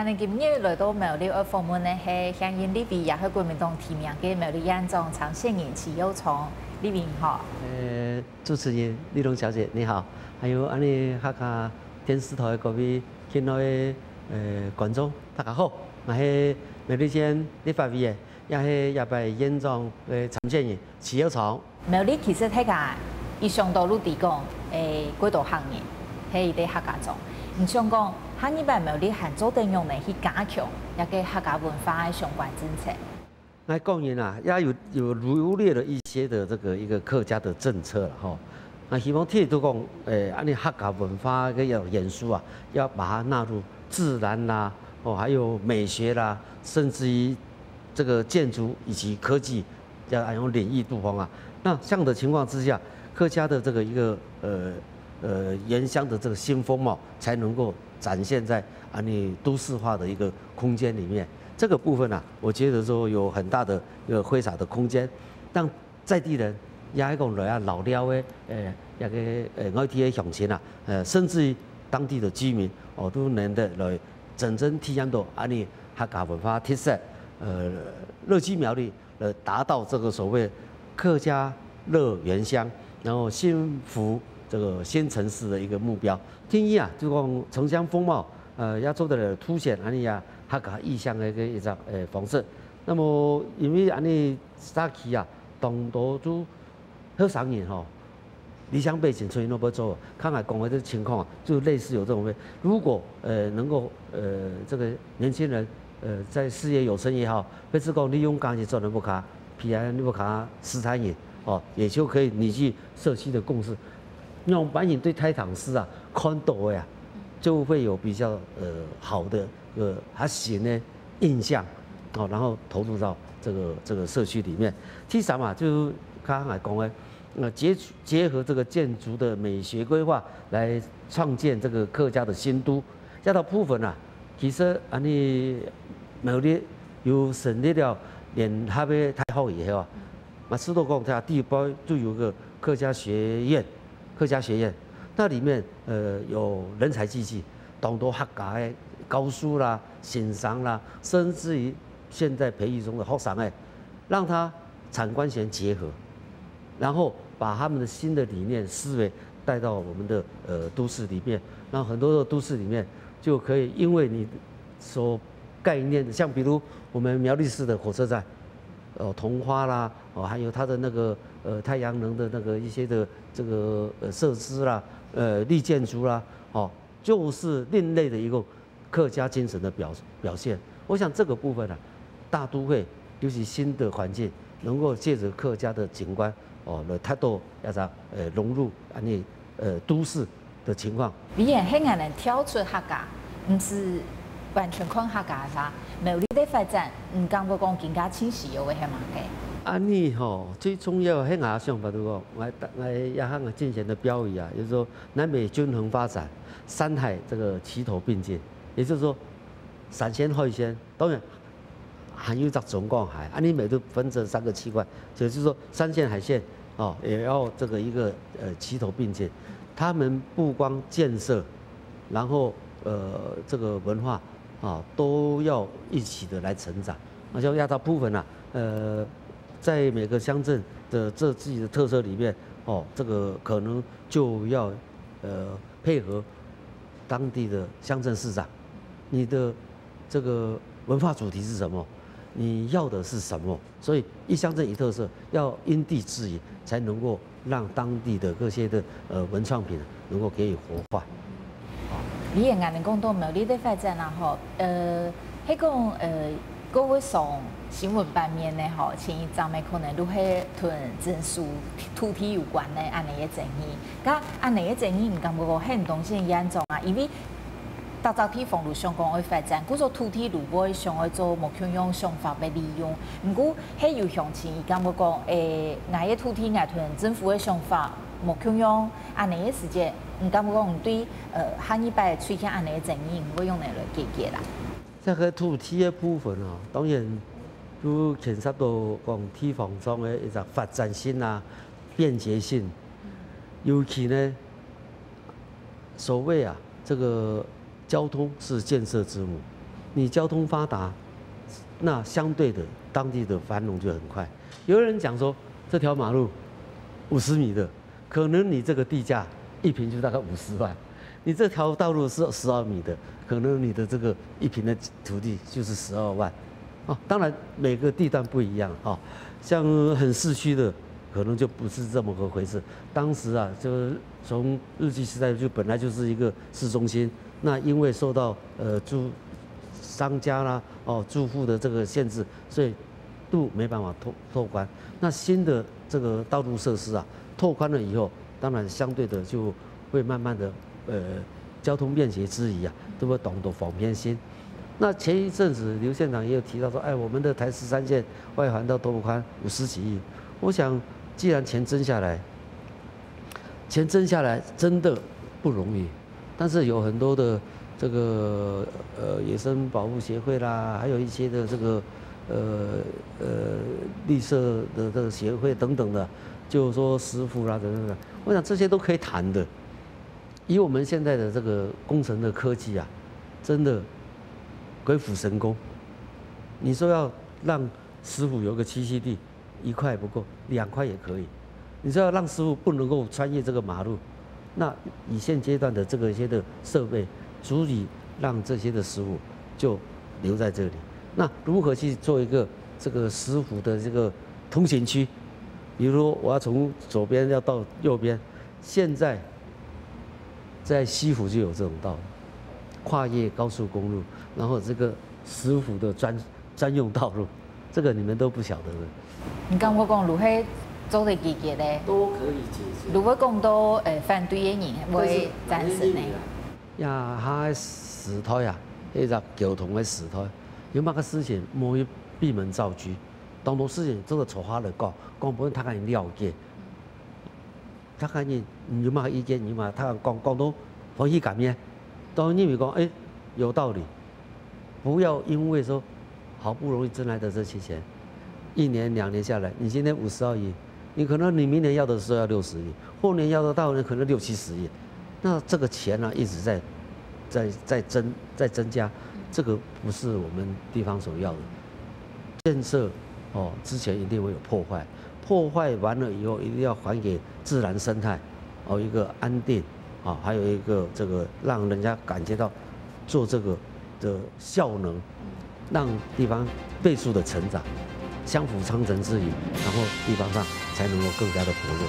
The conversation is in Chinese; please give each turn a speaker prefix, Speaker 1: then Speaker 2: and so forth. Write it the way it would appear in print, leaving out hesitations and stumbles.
Speaker 1: 俺哋今日来到苗栗二访问呢，系乡音立委也系国民党提名嘅苗栗县长常宪营齐佑聪，立委好。
Speaker 2: 主持人丽蓉小姐你好，还有安尼客家电视台各位亲爱的观众，大家好，我是苗栗县立法委员，也是亚白县长常宪营齐佑聪。
Speaker 1: 苗栗其实睇下，伊上道路地讲几多行业，系伊哋客家种。唔想讲，下一摆苗栗汉做点用嚟去加强一个客家文化嘅相关政策。
Speaker 2: 那当然啦，也有罗列了一些的这个一个客家的政策了哈。那希望铁都讲，安尼客家文化嘅元素啊，要把它纳入自然啦，还有美学啦，甚至于这个建筑以及科技，要按用领域不同啊。那这样的情况之下，客家的这个一个原乡的这个新风貌才能够展现在你都市化的一个空间里面。这个部分啊，我觉得说有很大的一个挥洒的空间，让在地人也一个来老了的一个外地的乡亲啊，甚至于当地的居民都能的来真正体验到你客家文化特色，乐居苗栗，达到这个所谓客家乐原乡，然后幸福这个新城市的一个目标。第一啊，就讲城乡风貌，要做的凸显客家意象的一个方式。那么因为早期啊，当多都好商人理想背景，所以都不做。看来讲的这情况啊，就类似有这种如果能够这个年轻人在事业有成也好，或是讲利用钢铁做人不卡，你不卡私产业也就可以拟具社区的共识。让版引对台糖师啊看到呀，就会有比较好的他新的印象然后投入到这个社区里面。第三嘛，就刚刚来讲的，结合这个建筑的美学规划来创建这个客家的新都。这套部分啊，其实苗栗有成立了联合的太好以后啊，马斯多讲他第一包就有个客家学院。客家学院，那里面有人才济济，当多客家的高书啦、欣赏啦，甚至于现在培育中的学生让他产官学结合，然后把他们的新的理念思维带到我们的都市里面，让很多的都市里面就可以因为你所概念的，像比如我们苗栗市的火车站，桐花啦，还有它的那个太阳能的那个一些的这个设施啦，绿建筑啦，就是另类的一个客家精神的表现。我想这个部分大都会尤其新的环境，能够借着客家的景观来太多融入都市的情况。
Speaker 1: 你也很难跳出客家，不是完全看客家啥。苗栗的发展，感觉讲更加清晰有为系嘛嘅？
Speaker 2: 最重要喺我想法度讲，我一项竞选的标语啊，就是说南北均衡发展，山海这个齐头并进，也就是说山线海线，当然还有总港海，每都分成3个器官，就是说山线海线也要这个一个齐头并进，他们不光建设，然后这个文化都要一起的来成长。那像亚大部分在每个乡镇的自己的特色里面，这个可能就要配合当地的乡镇市长，你的这个文化主题是什么？你要的是什么？所以一乡镇一特色，要因地制宜，才能够让当地的各些的文创品能够给予活化。
Speaker 1: 你也眼能讲到苗栗的发展迄讲各位上新闻版面呢前一阵可能都係同政府土地有关的安尼嘅争议，咁安尼嘅争议，唔感覺個很東西嚴重啊，因為大早地方路上講去發展，嗰個土地如果想去做目標用想法被利用，唔過係有鄉親伊感覺講捱嘅土地捱同政府嘅想法目標用安尼嘅時間，唔感覺講唔對下一擺出現安尼嘅爭議，唔會用嚟解決啦。
Speaker 2: 这个土地的部分当然都牽涉到講地方上的一個發展性便捷性，尤其呢，所謂這個交通是建設之母，你交通发达，那相对的当地的繁荣就很快。有人讲说，这条马路50米的，可能你这个地价1坪就大概50万；你这条道路是12米的，可能你的这个1坪的土地就是12万。哦，当然每个地段不一样啊，像很市区的，可能就不是这么个回事。当时啊，就是从日据时代就本来就是一个市中心，那因为受到商家啦住户的这个限制，所以路没办法拓宽。那新的这个道路设施啊，拓宽了以后，当然相对的就会慢慢的交通便捷之余啊，都会懂得防偏心。那前一阵子刘县长也有提到说，哎，我们的台13线外环道拓宽50几亿。我想，既然钱征下来真的不容易，但是有很多的这个野生保护协会啦，还有一些的这个绿色的这个协会等等的，就是说师傅啦等等的，我想这些都可以谈的。以我们现在的这个工程的科技啊，真的鬼斧神工。你说要让师傅有个栖息地，1块不够，2块也可以。你说要让师傅不能够穿越这个马路，那以现阶段的这个一些的设备，足以让这些的师傅就留在这里。那如何去做一个这个师傅的这个通行区？比如说我要从左边要到右边，现在在西湖就有这种道路，跨越高速公路，然后这个师傅的专用道路，这个你们都不晓得的。
Speaker 1: 你刚我讲如何做的解决咧？
Speaker 2: 都可以解决。
Speaker 1: 如果讲到反对的人会赞成呢？
Speaker 2: 呀，他石台啊，迄个交通的石台，有乜个事情莫去闭门造车，当多事情做个坐下来讲本他个人了解。他看你有乜意见，有乜他讲到欢喜感咩？当然你咪讲，哎，有道理。不要因为说好不容易挣来的这些钱，1年2年下来，你今天52亿，你可能你明年要的时候要60亿，后年要得到呢可能60、70亿，那这个钱呢一直在增加，这个不是我们地方所要的。建设之前一定会有破坏，破坏完了以后一定要还给自然生态，一个安定，还有一个这个让人家感觉到做这个的效能，让地方倍数的成长，相辅相成之余，然后地方上才能够更加的活络。